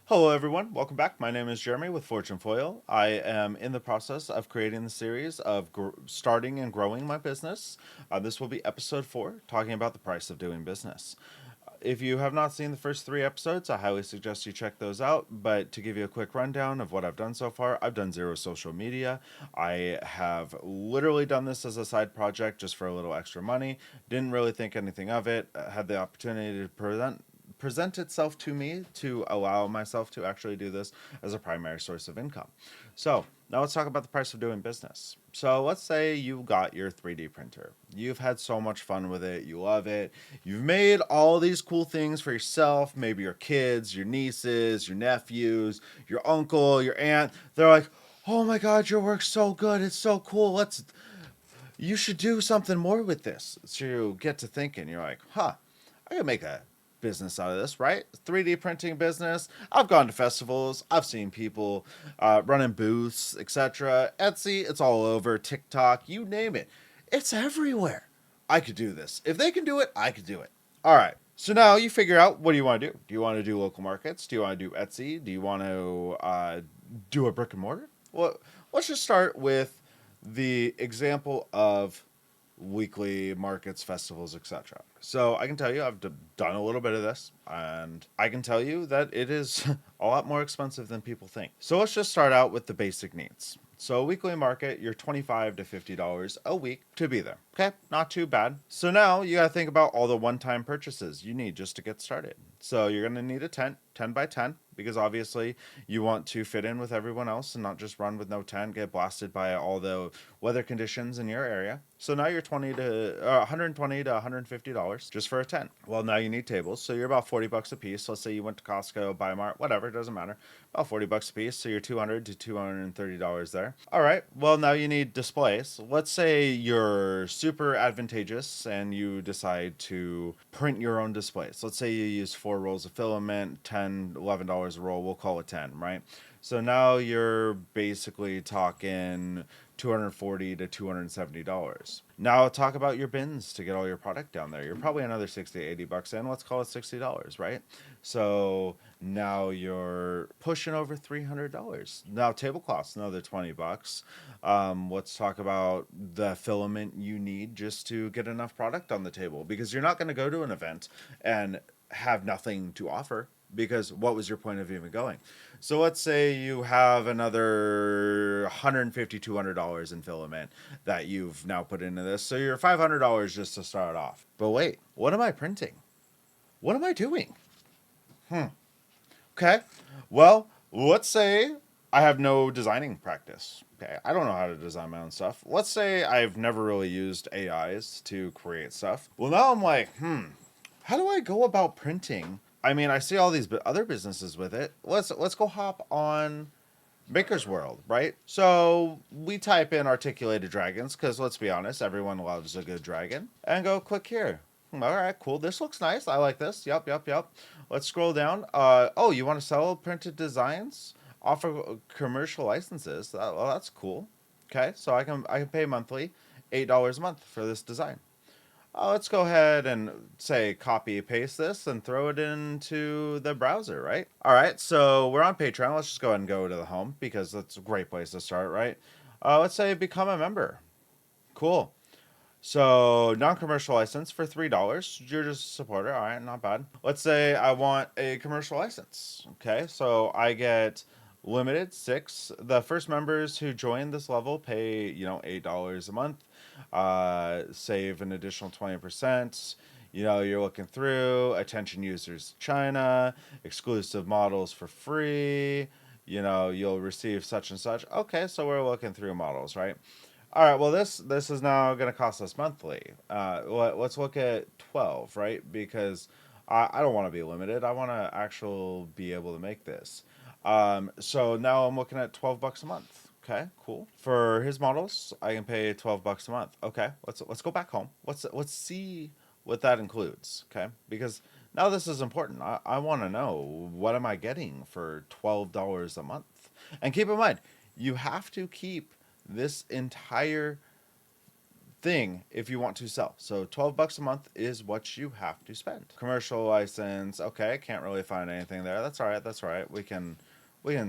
Hello, everyone. Welcome back. My name is Jeremy with Fortune Foil. I am in the process of creating the series of starting and growing my business. This will be episode 4, talking about the price of doing business. If you have not seen the first 3 episodes, I highly suggest you check those out. But to give you a quick rundown of what I've done so far, I've done zero social media. I have literally done this as a side project just for a little extra money. Didn't really think anything of it. Had the opportunity to present itself to me to allow myself to actually do this as a primary source of income. So, now let's talk about the price of doing business. So, let's say you got your 3D printer. You've had so much fun with it, you love it. You've made all these cool things for yourself, maybe your kids, your nieces, your nephews, your uncle, your aunt. They're like, "Oh my god, your work's so good. It's so cool. You should do something more with this." So you get to thinking, you're like, I can make a business out of this, right? 3D printing business. I've gone to festivals. I've seen people running booths, etc. Etsy, it's all over. TikTok, you name it. It's everywhere. I could do this. If they can do it, I could do it. All right. So now you figure out, what do you want to do? Do you want to do local markets? Do you want to do Etsy? Do you want to do a brick and mortar? Well, let's just start with the example of weekly markets, festivals, etc. So I can tell you I've done a little bit of this, and I can tell you that it is a lot more expensive than people think. So let's just start out with the basic needs. So a weekly market, you're $25 to $50 a week to be there. Okay, not too bad. So now you gotta think about all the one-time purchases you need just to get started. So you're gonna need a tent, 10 by 10, because obviously you want to fit in with everyone else and not just run with no tent, get blasted by all the weather conditions in your area. So now you're 120 to $150 just for a tent. Well, now you need tables, so you're about 40 bucks a piece. Let's say you went to Costco, Bimart, whatever, it doesn't matter. About 40 bucks a piece, so you're 200 to $230 there. All right. Well, now you need displays. Let's say you're super advantageous and you decide to print your own displays. Let's say you use 4 rolls of filament, $11 a roll. We'll call it 10, right? So now you're basically talking 240 to $270. Now talk about your bins to get all your product down there. You're probably another 60 to 80 bucks in. Let's call it $60, right? So now you're pushing over $300. Now tablecloths, another 20 bucks. Let's talk about the filament you need just to get enough product on the table, because you're not going to go to an event and have nothing to offer, because what was your point of even going? So let's say you have another $150, $200 in filament that you've now put into this. So you're $500 just to start off. But wait, what am I printing? What am I doing? Okay. Well, let's say I have no designing practice. Okay. I don't know how to design my own stuff. Let's say I've never really used AIs to create stuff. Well, now I'm like, how do I go about printing? I mean, I see all these other businesses with it. Let's go hop on Maker's World, right? So we type in articulated dragons, because let's be honest, everyone loves a good dragon, and go click here. All right, cool. This looks nice. I like this. Yep, yep, yep. Let's scroll down. Oh, you want to sell printed designs? Offer commercial licenses. Well, that's cool. Okay, so I can pay monthly, $8 a month for this design. Let's go ahead and say copy paste this and throw it into the browser, right? All right, so we're on Patreon. Let's just go ahead and go to the home, because that's a great place to start, right? Let's say become a member. Cool. So non-commercial license for $3. You're just a supporter. All right, not bad. Let's say I want a commercial license. Okay, so I get limited 6. The first members who join this level pay, $8 a month. Save an additional 20%. You're looking through attention users China, exclusive models for free. You'll receive such and such. Okay, so we're looking through models, right? All right. Well, this is now going to cost us monthly. Let's look at 12, right? Because I don't want to be limited. I want to actually be able to make this. So now I'm looking at 12 bucks a month. Okay, cool. For his models, I can pay 12 bucks a month. Okay, let's go back home. Let's see what that includes. Okay, because now this is important. I want to know, what am I getting for $12 a month? And keep in mind, you have to keep this entire thing if you want to sell. So $12 a month is what you have to spend. Commercial license, okay, I can't really find anything there. That's all right. That's all right. We can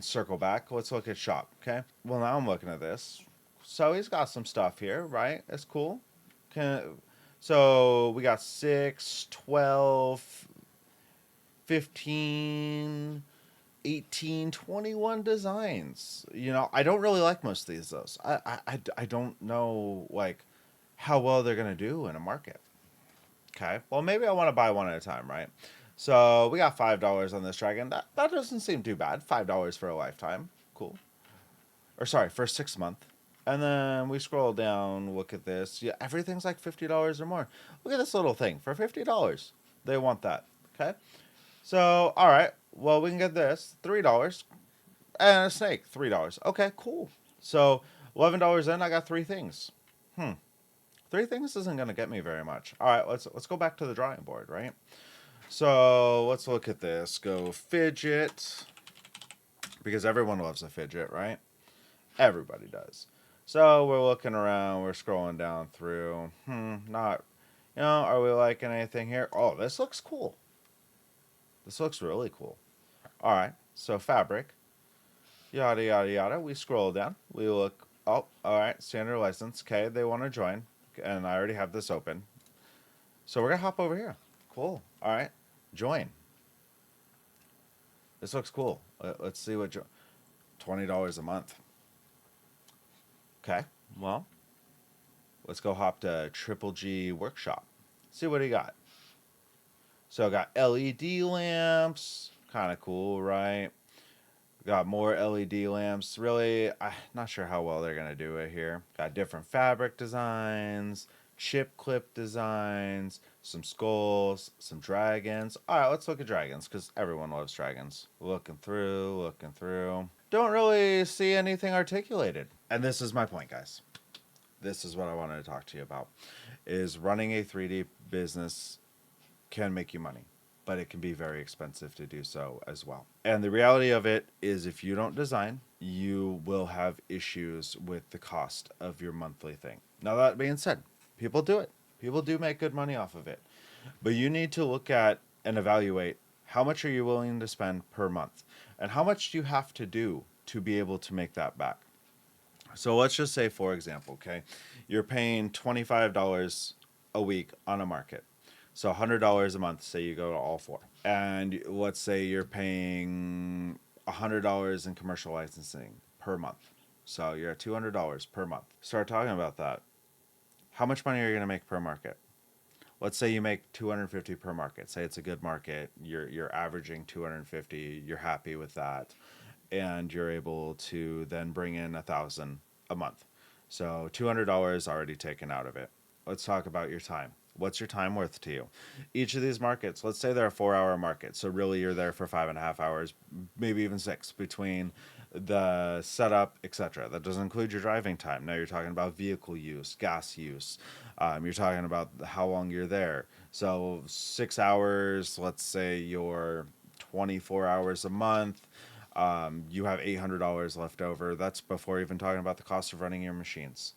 circle back. Let's look at shop. Okay. Well, now I'm looking at this. So he's got some stuff here, right? It's cool. So we got 6, 12, 15, 18, 21 designs. I don't really like most of these, those. I don't know, like, how well they're going to do in a market. Okay. Well, maybe I want to buy one at a time, right? So we got $5 on this dragon. That doesn't seem too bad. $5 for a lifetime. Cool. Or sorry, for a 6 month. And then we scroll down, look at this. Yeah, everything's like $50 or more. Look at this little thing for $50. They want that. Okay. So, all right. Well, we can get this $3 and a snake $3. Okay, cool. So, $11 in, I got three things. Three things isn't going to get me very much. All right, let's go back to the drawing board, right? So let's look at this. Go fidget, because everyone loves a fidget, right? Everybody does. So we're looking around, we're scrolling down through. Not, are we liking anything here? Oh, this looks cool. This looks really cool. All right, so fabric, yada, yada, yada. We scroll down, we look, oh, all right, standard license. Okay, they want to join, and I already have this open. So we're going to hop over here. Cool. All right, join. This looks cool. Let's see what $20 a month. Okay, well, let's go hop to Triple G Workshop. See what he got. So I got LED lamps, kind of cool, right? Got more LED lamps. Really, I'm not sure how well they're gonna do it here. Got different fabric designs, chip clip designs, some skulls, some dragons. All right, let's look at dragons because everyone loves dragons. Looking through, looking through. Don't really see anything articulated. And this is my point, guys. This is what I wanted to talk to you about. Is running a 3D business can make you money, but it can be very expensive to do so as well. And the reality of it is if you don't design, you will have issues with the cost of your monthly thing. Now, that being said, people do it. People do make good money off of it. But you need to look at and evaluate how much are you willing to spend per month and how much do you have to do to be able to make that back. So let's just say, for example, okay, you're paying $25 a week on a market. So $100 a month, say you go to all four. And let's say you're paying $100 in commercial licensing per month. So you're at $200 per month. Start talking about that. How much money are you going to make per market? Let's say you make 250 per market. Say it's a good market. You're averaging 250. You're happy with that. And you're able to then bring in 1,000 a month. So $200 already taken out of it. Let's talk about your time. What's your time worth to you? Each of these markets, let's say they're a 4-hour market. So really you're there for 5.5 hours, maybe even 6 between the setup, etc. That doesn't include your driving time. Now you're talking about vehicle use, gas use. You're talking about how long you're there. So 6 hours, let's say you're 24 hours a month. You have $800 left over. That's before even talking about the cost of running your machines.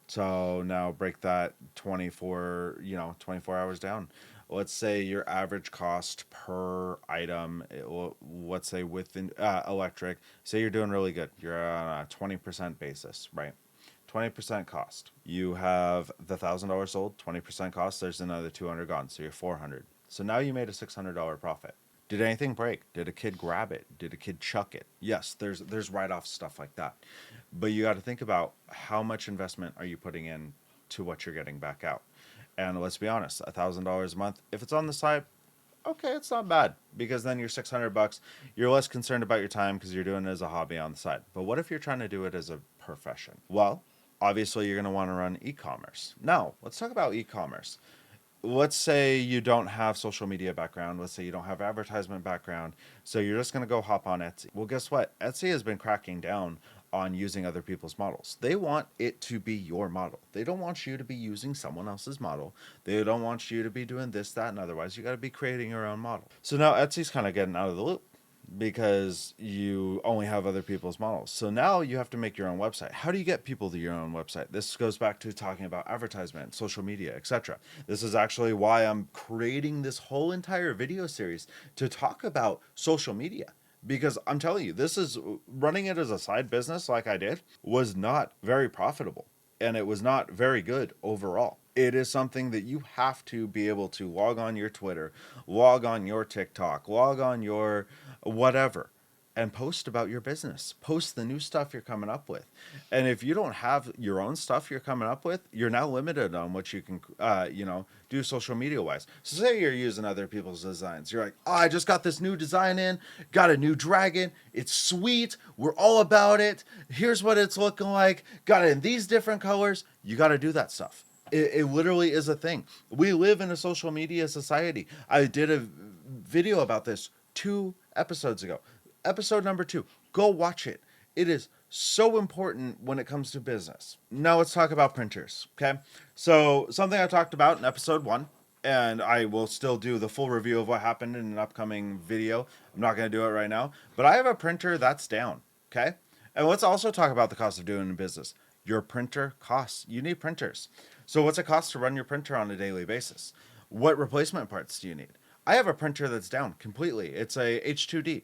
So now break that 24 hours down. Let's say your average cost per item, let's say within electric, say you're doing really good. You're on a 20% basis, right? 20% cost. You have the $1,000 sold, 20% cost. There's another 200 gone, so you're 400. So now you made a $600 profit. Did anything break? Did a kid grab it? Did a kid chuck it? Yes, there's write-off stuff like that. But you got to think about how much investment are you putting in to what you're getting back out. And let's be honest, $1,000 a month, if it's on the side, okay, it's not bad because then you're $600. You're less concerned about your time because you're doing it as a hobby on the side. But what if you're trying to do it as a profession? Well, obviously you're going to want to run e-commerce. Now, let's talk about e-commerce. Let's say you don't have social media background. Let's say you don't have advertisement background. So you're just going to go hop on Etsy. Well, guess what? Etsy has been cracking down on using other people's models. They want it to be your model. They don't want you to be using someone else's model. They don't want you to be doing this, that, and otherwise. You got to be creating your own model. So now Etsy's kind of getting out of the loop. because you only have other people's models. So now you have to make your own website. How do you get people to your own website? This goes back to talking about advertisement, social media, etc. This is actually why I'm creating this whole entire video series to talk about social media. Because I'm telling you, this is running it as a side business like I did was not very profitable, and it was not very good overall. It is something that you have to be able to log on your Twitter, log on your TikTok, log on your whatever, and post about your business. Post the new stuff you're coming up with. And if you don't have your own stuff you're coming up with, you're now limited on what you can, do social media wise. So say you're using other people's designs. You're like, oh, I just got this new design in, got a new dragon. It's sweet. We're all about it. Here's what it's looking like. Got it in these different colors. You got to do that stuff. It literally is a thing. We live in a social media society. I did a video about this 2 episodes ago. Episode number 2. Go watch it. It is so important when it comes to business. Now let's talk about printers. Okay. So something I talked about in episode 1, and I will still do the full review of what happened in an upcoming video. I'm not going to do it right now, but I have a printer that's down. Okay. And let's also talk about the cost of doing business. Your printer costs. You need printers. So what's it cost to run your printer on a daily basis? What replacement parts do you need? I have a printer that's down completely. It's a H2D,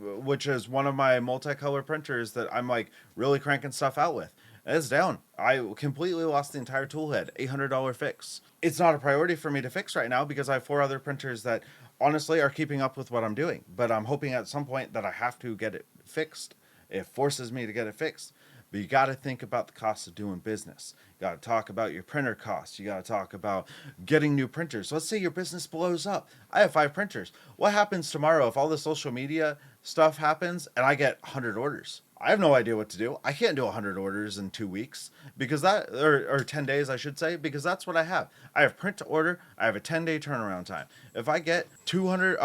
which is one of my multicolor printers that I'm like really cranking stuff out with. And it's down. I completely lost the entire tool head. $800 fix. It's not a priority for me to fix right now because I have 4 other printers that honestly are keeping up with what I'm doing. But I'm hoping at some point that I have to get it fixed. It forces me to get it fixed. But you got to think about the cost of doing business. You got to talk about your printer costs. You got to talk about getting new printers. Let's say your business blows up. I have 5 printers. What happens tomorrow if all the social media stuff happens and I get 100 orders? I have no idea what to do. I can't do 100 orders in 2 weeks because or 10 days, I should say, because that's what I have. I have print to order. I have a 10-day turnaround time. If I get 200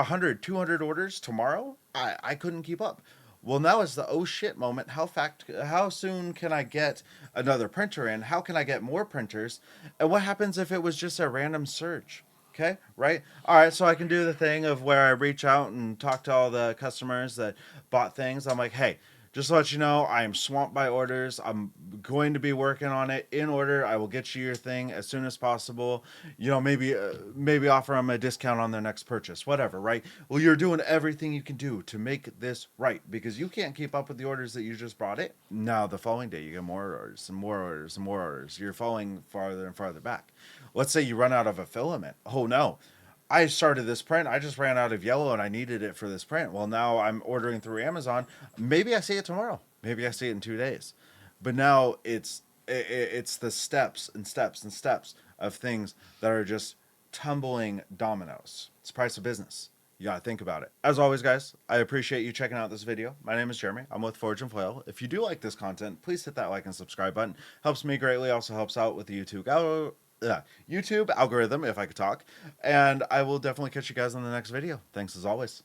orders tomorrow, I couldn't keep up. Well, now is the oh shit moment. How soon can I get another printer in? How can I get more printers? And what happens if it was just a random surge? Okay, right? All right, so I can do the thing of where I reach out and talk to all the customers that bought things. I'm like, hey, just to let you know, I am swamped by orders. I'm going to be working on it in order. I will get you your thing as soon as possible. Maybe offer them a discount on their next purchase, whatever, right? Well, you're doing everything you can do to make this right because you can't keep up with the orders that you just brought it. Now, the following day, you get more orders and more orders and more orders. You're falling farther and farther back. Let's say you run out of a filament. Oh no, I started this print. I just ran out of yellow and I needed it for this print. Well, now I'm ordering through Amazon. Maybe I see it tomorrow. Maybe I see it in 2 days. But now it's the steps and steps and steps of things that are just tumbling dominoes. It's the price of business. You gotta think about it. As always, guys, I appreciate you checking out this video. My name is Jeremy. I'm with Forge and Foil. If you do like this content, please hit that like and subscribe button. Helps me greatly. Also helps out with the YouTube algorithm, if I could talk. And I will definitely catch you guys on the next video. Thanks as always.